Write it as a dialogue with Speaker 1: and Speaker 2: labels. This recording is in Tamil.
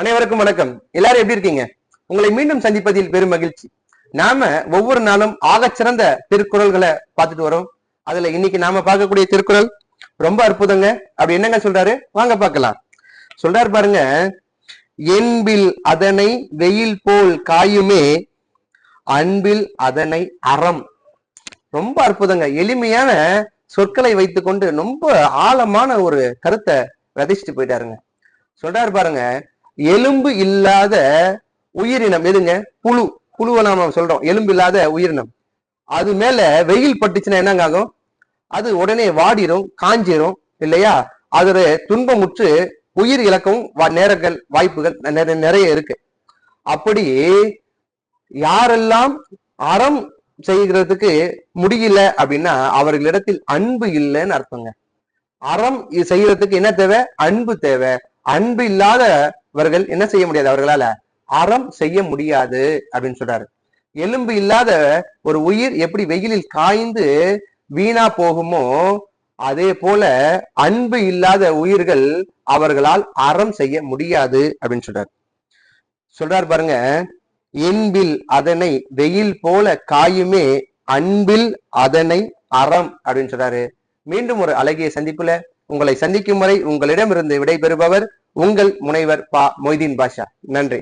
Speaker 1: அனைவருக்கும் வணக்கம். எல்லாரும் எப்படி இருக்கீங்க? உங்களை மீண்டும் சந்திப்பதில் பெரும் மகிழ்ச்சி. நாம ஒவ்வொரு நாளும் ஆகச்சிறந்த திருக்குறள்களை பார்த்துட்டு வரோம். அதுல இன்னைக்கு நாம பார்க்கக்கூடிய திருக்குறள் ரொம்ப அற்புதங்க. அப்படி என்னங்க சொல்றாரு, வாங்க பார்க்கலாம். சொல்றாரு பாருங்க, என்பில் அதனை வெயில் போல் காயுமே, அன்பில் அதனை அறம். ரொம்ப அற்புதங்க. எளிமையான சொற்களை வைத்துக்கொண்டு ரொம்ப ஆழமான ஒரு கருத்தை விதைச்சிட்டு போயிட்டாருங்க. சொல்றாரு பாருங்க, எலும்பு இல்லாத உயிரினம் எதுங்க? புழு. புழுவை நாம சொல்றோம் எலும்பு இல்லாத உயிரினம். அது மேல வெயில் பட்டுச்சுன்னா என்னங்க ஆகும்? அது உடனே வாடிரும், காஞ்சிரும் இல்லையா? அது துன்பமுற்று உயிர் இழக்கவும் நேரங்கள் வாய்ப்புகள் நிறைய இருக்கு. அப்படி யாரெல்லாம் அறம் செய்கிறதுக்கு முடியல அப்படின்னா அவர்களிடத்தில் அன்பு இல்லைன்னு அர்த்தங்க. அறம் செய்யறதுக்கு என்ன தேவை? அன்பு தேவை. அன்பு இல்லாதவர்கள் என்ன செய்ய முடியாது, அவர்களால அறம் செய்ய முடியாது அப்படின்னு சொல்றாரு. எலும்பு இல்லாத ஒரு உயிர் எப்படி வெயிலில் காய்ந்து வீணா போகுமோ, அதே போல அன்பு இல்லாத உயிர்கள் அவர்களால் அறம் செய்ய முடியாது அப்படின்னு சொல்றாரு பாருங்க, என்பில் அதனை வெயில் போல காயுமே, அன்பில் அதனை அறம் அப்படின்னு சொல்றாரு. மீண்டும் ஒரு அழகிய சந்திப்புல உங்களை சந்திக்கும் வரை உங்களிடமிருந்து விடைபெறுபவர் உங்கள் முனைவர் பா மொய்தீன் பாஷா. நன்றி.